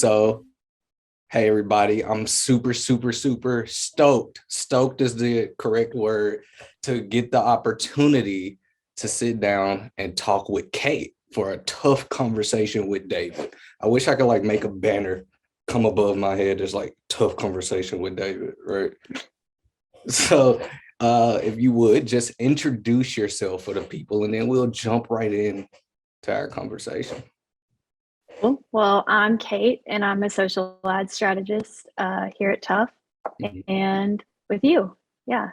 So, hey everybody, I'm super stoked. Stoked is the correct word to get the opportunity to sit down and talk with Kate for a tough conversation with David. I wish I could like make a banner come above my head. There's like tough conversation with David, right? So, if you would just introduce yourself for the people, and then we'll jump right in to our conversation. Cool. Well, I'm Kate, and I'm a social ad strategist here at Tuff, Mhm. and with you. Yeah.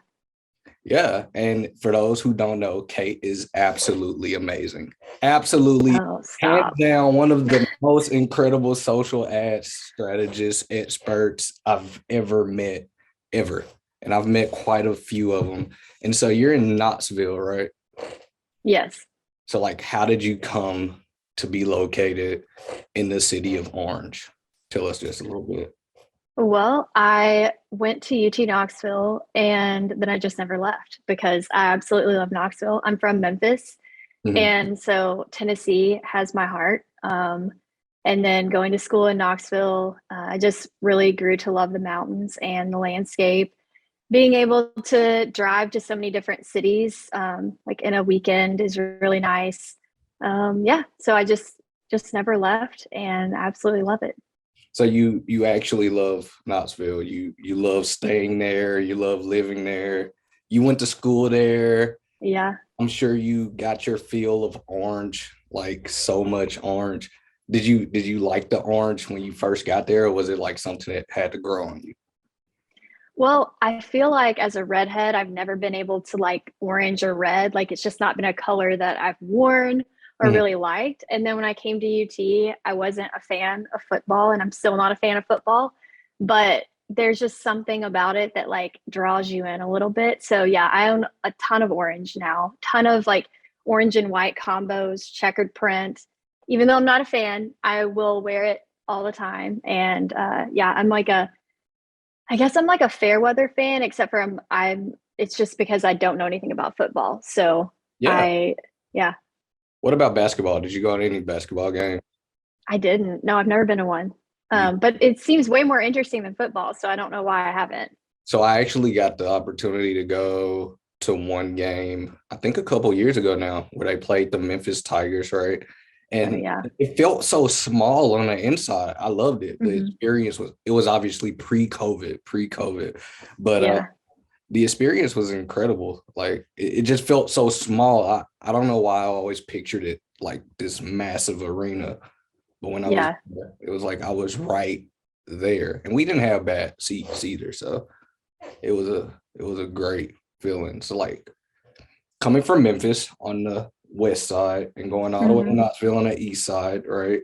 Yeah. And for those who don't know, Kate is absolutely amazing. Absolutely, Oh, hands stop. down, one of the most incredible social ad strategists, experts I've ever met, ever. And I've met quite a few of them. And so you're in Knoxville, right? Yes. So, like, how did you come to be located in the city of Orange? Tell us just a little bit. Well, I went to UT Knoxville, and then I just never left because I absolutely love Knoxville. I'm from Memphis, Mhm. and so Tennessee has my heart. And then going to school in Knoxville, I just really grew to love the mountains and the landscape. Being able to drive to so many different cities, like in a weekend, is really nice. Yeah, so I just never left, and absolutely love it. So you actually love Knoxville. You love staying there. You love living there. You went to school there. Yeah. I'm sure you got your feel of orange, like so much orange. Did you like the orange when you first got there, or was it like something that had to grow on you? Well, I feel like as a redhead, I've never been able to like orange or red. Like it's just not been a color that I've worn or Mhm. really liked. And then when I came to UT, I wasn't a fan of football, and I'm still not a fan of football, but there's just something about it that like draws you in a little bit. So yeah, I own a ton of orange now, ton of like orange and white combos, checkered print. Even though I'm not a fan, I will wear it all the time. And yeah, I guess I'm like a fair weather fan, except for I'm it's just because I don't know anything about football. So Yeah. I yeah, What about basketball? Did you go to any basketball game? I didn't. No, I've never been to one. You, But it seems way more interesting than football, so I don't know why I haven't. so I actually got the opportunity to go to one game, I think a couple years ago now, where they played the Memphis Tigers, right? Oh And yeah. it felt so small on the inside. I loved it. The Hmm. experience was obviously pre-COVID, but Yeah. the experience was incredible. Like it just felt so small. I don't know why I always pictured it like this massive arena, but when I was Yeah. there, it was like I was right there, and we didn't have bad seats either. So it was a great feeling. So like coming from Memphis on the west side and going all the way to Hmm. Knoxville on the east side, right?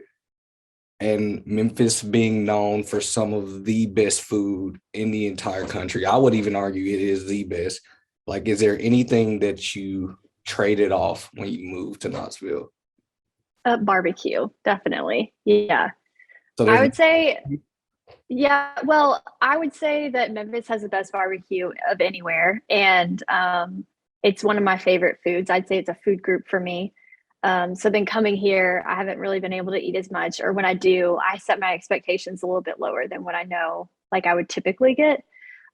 And Memphis being known for some of the best food in the entire country. I would even argue it is the best. Like, is there anything that you traded off when you moved to Knoxville? Barbecue, definitely. Yeah. So I there's would say, yeah, well, I would say that Memphis has the best barbecue of anywhere. And it's one of my favorite foods. I'd say it's a food group for me. So then coming here, I haven't really been able to eat as much. Or when I do, I set my expectations a little bit lower than what I know like I would typically get.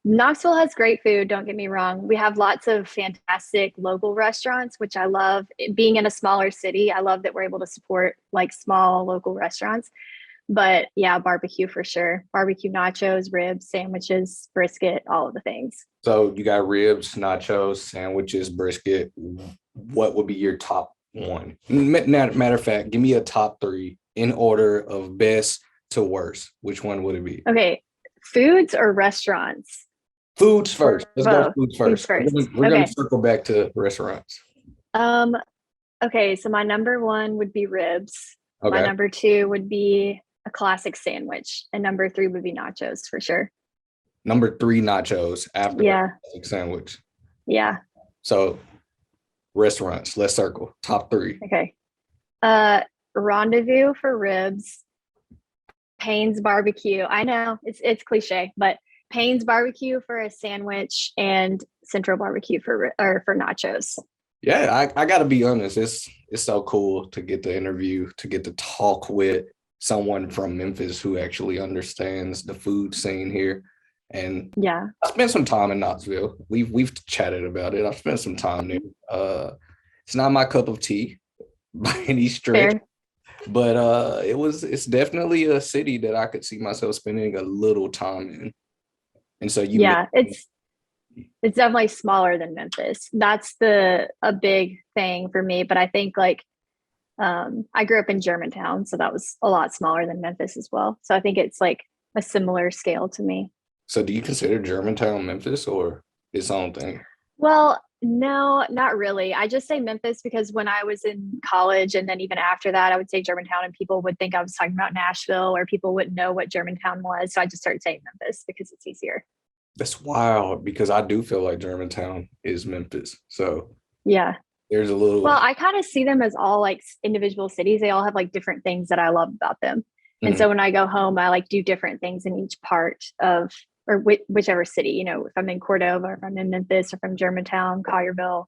Knoxville has great food, don't get me wrong. We have lots of fantastic local restaurants, which I love. Being in a smaller city, I love that we're able to support like small local restaurants. But yeah, barbecue for sure. Barbecue nachos, ribs, sandwiches, brisket, all of the things. So you got ribs, nachos, sandwiches, brisket. What would be your top one? Matter of fact, give me a top three in order of best to worst. Which one would it be? Okay, foods or restaurants? Foods Or first. Let's go both? foods Foods first. We're first. gonna, we're gonna Okay. circle back to restaurants. Um, okay, so my number one would be ribs. My Okay. number two would be a classic sandwich. And number three would be nachos for sure. Number three, nachos after a Yeah. classic sandwich. Yeah. So restaurants. Let's circle top three. Okay. Uh Rendezvous for ribs, Payne's barbecue. I know it's cliche, but Payne's barbecue for a sandwich and Central barbecue for nachos. Yeah, I got to be honest. It's so cool to get the interview, to get to talk with someone from Memphis who actually understands the food scene here. And Yeah. I spent some time in Knoxville. We've chatted about it. I've spent some time there. It's not my cup of tea by any stretch, Fair. but it's definitely a city that I could see myself spending a little time in. And so you Yeah, mentioned, it's definitely smaller than Memphis. That's a big thing for me. But I think like I grew up in Germantown, so that was a lot smaller than Memphis as well. So I think it's like a similar scale to me. so do you consider Germantown Memphis or its own thing? Well, no, not really. I just say Memphis because when I was in college and then even after that, I would say Germantown and people would think I was talking about Nashville or people wouldn't know what Germantown was. So I just started saying Memphis because it's easier. That's wild because I do feel like Germantown is Memphis. So Yeah. there's a little. Well, I kind of see them as all like individual cities. They all have like different things that I love about them. And Mhm. so when I go home, I like do different things in each part of or whichever city, if I'm in Cordova, or if I'm in Memphis, or from Germantown, Collierville,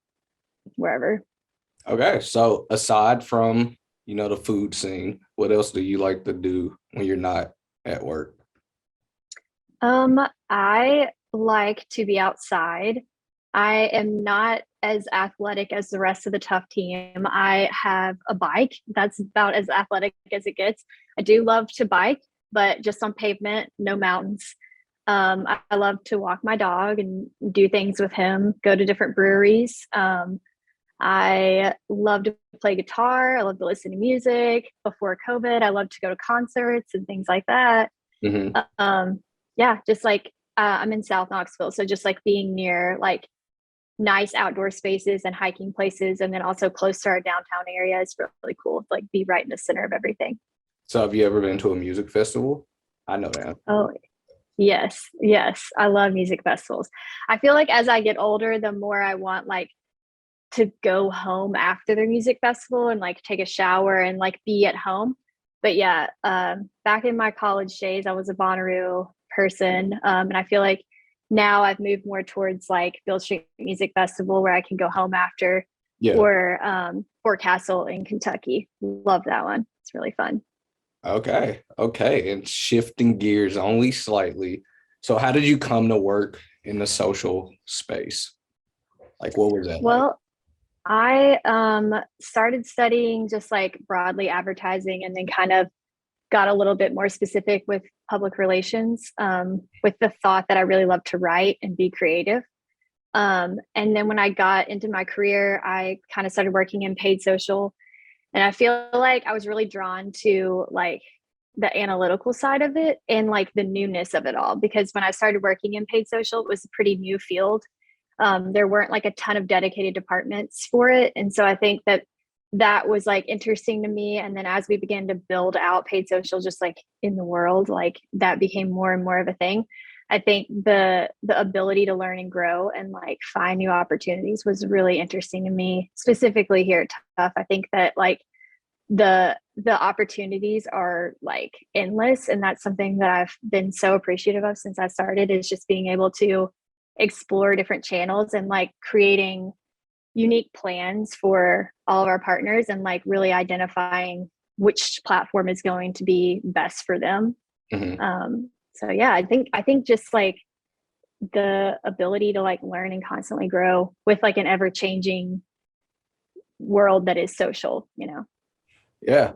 wherever. Okay, so aside from the food scene, what else do you like to do when you're not at work? I like to be outside. I am not as athletic as the rest of the Tuff team. I have a bike. That's about as athletic as it gets. I do love to bike, but just on pavement, no mountains. I love to walk my dog and do things with him, go to different breweries. I love to play guitar. I love to listen to music. Before COVID, I love to go to concerts and things like that. Hmm. Um, yeah, just like I'm in South Knoxville, so just like being near like nice outdoor spaces and hiking places, and then also close to our downtown area is really cool. To, like be right in the center of everything. So have you ever been to a music festival? I know that. Oh, yes, yes, I love music festivals. I feel like as I get older, the more I want like to go home after the music festival and like take a shower and like be at home. But yeah, back in my college days, I was a Bonnaroo person, and I feel like now I've moved more towards like Bill Street Music Festival where I can go home after, Yeah. or Fort Castle in Kentucky. Love that one. It's really fun. Okay. Okay. And shifting gears only slightly. So how did you come to work in the social space? Like, what was that like? Well, I started studying just like broadly advertising and then kind of got a little bit more specific with public relations, with the thought that I really love to write and be creative. And then when I got into my career, I kind of started working in paid social. And I feel like I was really drawn to like the analytical side of it and like the newness of it all. Because when I started working in paid social, it was a pretty new field. There weren't like a ton of dedicated departments for it. And so I think that was like interesting to me. And then as we began to build out paid social, just like in the world, like that became more and more of a thing. I think the ability to learn and grow and like find new opportunities was really interesting to me, specifically here at Tuff. I think that like the opportunities are like endless, and that's something that I've been so appreciative of since I started, is just being able to explore different channels and like creating unique plans for all of our partners and like really identifying which platform is going to be best for them. Mhm. So yeah, I think just like the ability to like learn and constantly grow with like an ever changing world that is social. Yeah.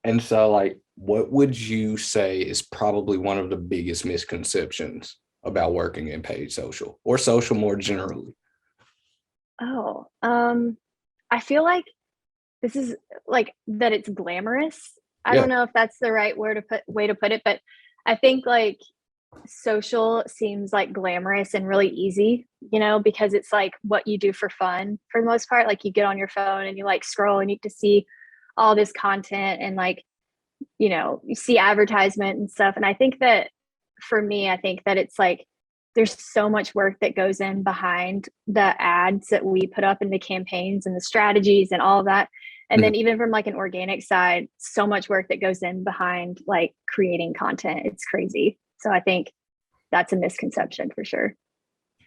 And so, like, what would you say is probably one of the biggest misconceptions about working in paid social or social more generally? Oh, I feel like this is like that it's glamorous. I Yeah. don't know if that's the right way to put it, but I think like social seems like glamorous and really easy, because it's like what you do for fun for the most part. Like you get on your phone and you like scroll and you get to see all this content and like, you see advertisement and stuff. And I think that for me, I think that it's like there's so much work that goes in behind the ads that we put up in the campaigns and the strategies and all of that. And Mhm. then even from like an organic side, so much work that goes in behind like creating content. It's crazy. So I think that's a misconception for sure.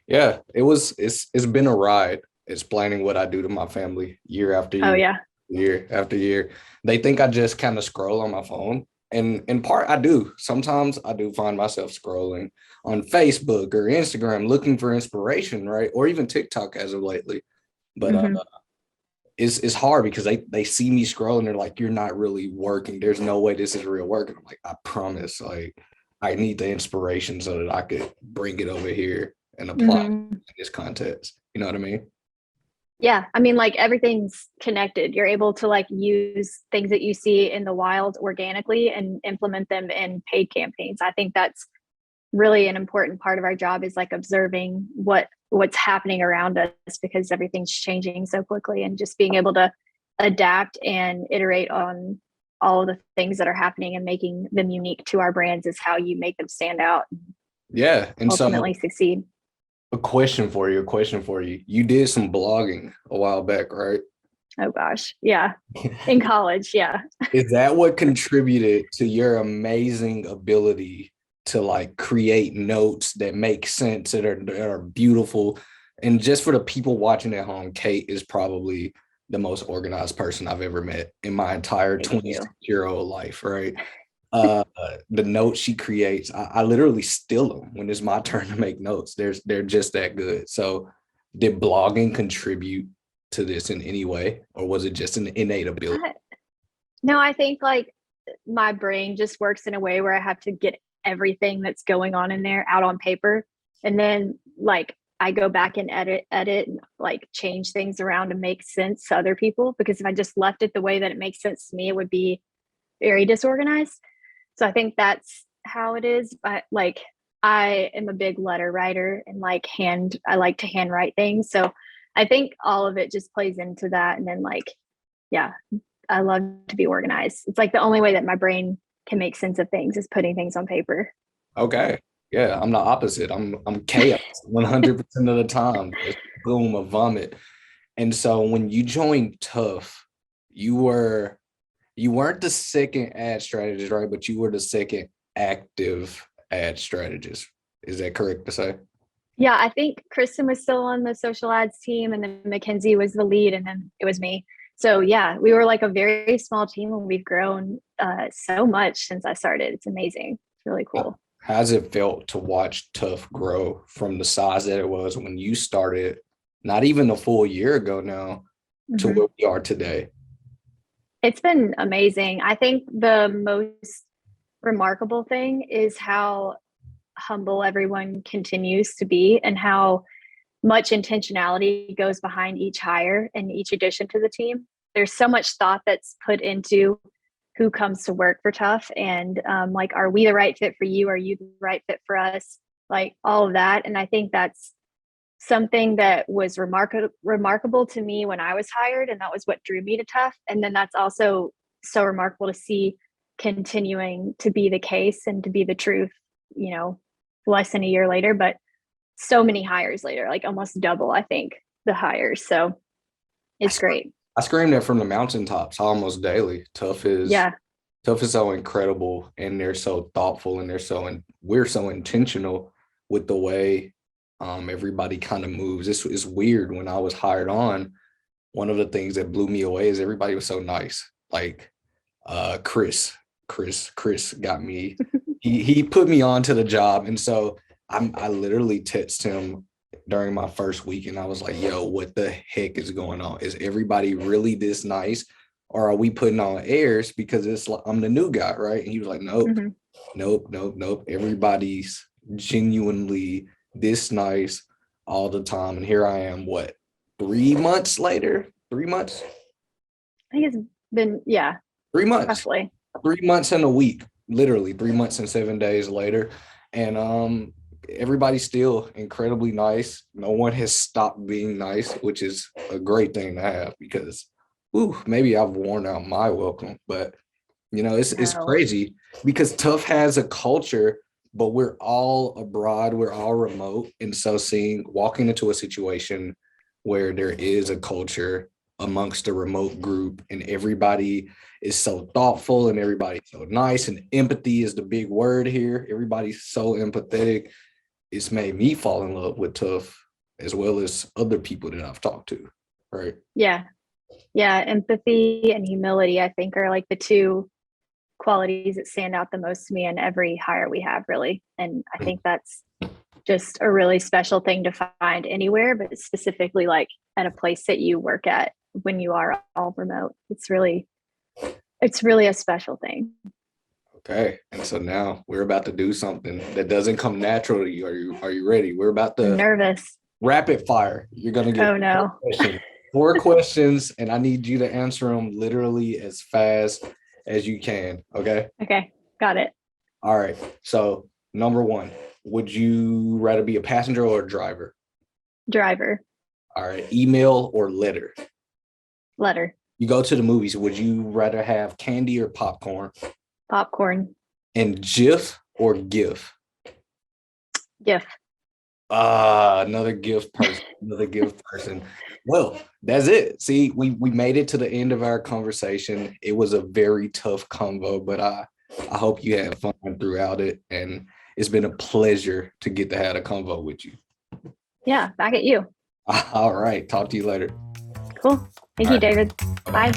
Yeah. It's been a ride explaining what I do to my family year after Oh year, yeah. year after year. They think I just kind of scroll on my phone, And in part, I do. Sometimes I do find myself scrolling on Facebook or Instagram looking for inspiration, right? Or even TikTok as of lately. But Mhm. it's hard because they see me scrolling. They're like, "You're not really working. There's no way this is real work." And I'm like, "I promise. Like, I need the inspiration so that I could bring it over here and apply it Mhm. in this context." You know what I mean? Yeah, I mean, like everything's connected. You're able to like use things that you see in the wild organically and implement them in paid campaigns. I think that's really an important part of our job is like observing what's happening around us because everything's changing so quickly and just being able to adapt and iterate on all of the things that are happening and making them unique to our brands is how you make them stand out and Yeah. And so ultimately succeed. a question for you, a question for you. You did some blogging a while back, right? Oh gosh. Yeah. In college. Yeah. Is that what contributed to your amazing ability to like create notes that make sense, that are beautiful? And just for the people watching at home, Kate is probably the most organized person I've ever met in my entire Thank you. 26-year-old life, right? Uh, the notes she creates, I literally steal them when it's my turn to make notes. They're just that good. So did blogging contribute to this in any way, or was it just an innate ability? I, no, I think like my brain just works in a way where I have to get everything that's going on in there out on paper. And then like I go back and edit and like change things around to make sense to other people. Because if I just left it the way that it makes sense to me, it would be very disorganized. So I think that's how it is. But like I am a big letter writer and I like to handwrite things. So I think all of it just plays into that. And then like, yeah, I love to be organized. It's like the only way that my brain can make sense of things is putting things on paper. Okay. Yeah, I'm the opposite. I'm chaos 100% of the time. Just boom, a vomit. And so when you joined Tuff, you were you weren't the second ad strategist, right? But you were the second active ad strategist. Is that correct to say? Yeah, I think Kristen was still on the social ads team, and then Mackenzie was the lead, and then it was me. So yeah, we were like a very small team, and we've grown so much since I started. It's amazing. It's really cool. How's it felt to watch Tuff grow from the size that it was when you started, not even a full year ago now, to Mm-hmm. where we are today? It's been amazing. I think the most remarkable thing is how humble everyone continues to be and how much intentionality goes behind each hire and each addition to the team. There's so much thought that's put into who comes to work for Tuff and like, are we the right fit for you? Are you the right fit for us? Like all of that. And I think that's something that was remarkable to me when I was hired. And that was what drew me to Tuff. And then that's also so remarkable to see continuing to be the case and to be the truth, you know, less than a year later, but so many hires later, like almost double, I think, the hires. So I, it's great. I scream that from the mountaintops almost daily. Yeah. Tuff is so incredible, and they're so thoughtful, and we're so intentional with the way everybody kind of moves. This is weird. When I was hired on, one of the things that blew me away is everybody was so nice. Like Chris got me. He put me on to the job, and so I literally texted him during my first week, and I was like, "Yo, what the heck is going on? Is everybody really this nice, or are we putting on airs because it's like I'm the new guy, right?" And he was like, "Nope, Mm-hmm. nope, nope, nope. Everybody's genuinely this nice all the time." And here I am, what, 3 months later? 3 months? I think it's been, yeah, 3 months. roughly. 3 months and a week, literally 3 months and 7 days later. And everybody's still incredibly nice. No one has stopped being nice, which is a great thing to have because maybe I've worn out my welcome. But it's No. crazy because Tough has a culture, but we're all abroad, we're all remote. And so walking into a situation where there is a culture amongst a remote group and everybody is so thoughtful and everybody's so nice, and empathy is the big word here. Everybody's so empathetic. It's made me fall in love with Tough as well as other people that I've talked to. Right. Yeah. Yeah. Empathy and humility, I think, are like the two qualities that stand out the most to me in every hire we have, really. And I think that's just a really special thing to find anywhere, but specifically like at a place that you work at when you are all remote. It's really a special thing. Okay. And so now we're about to do something that doesn't come natural to you. Are you ready? We're about I'm to nervous. rapid fire. You're gonna get Oh no. four questions, and I need you to answer them literally as fast as you can. Okay. Okay, got it. All right. So number one, would you rather be a passenger or a driver? Driver. All right. Email or letter? Letter. You go to the movies. Would you rather have candy or popcorn? Popcorn. And GIF or GIF? GIF. Another gift person, another gift person. Well, that's it. See, we made it to the end of our conversation. It was a very tough convo, but I hope you had fun throughout it, and it's been a pleasure to get to have a convo with you. Yeah, back at you. All right, talk to you later. Cool. Thank you, David. Bye.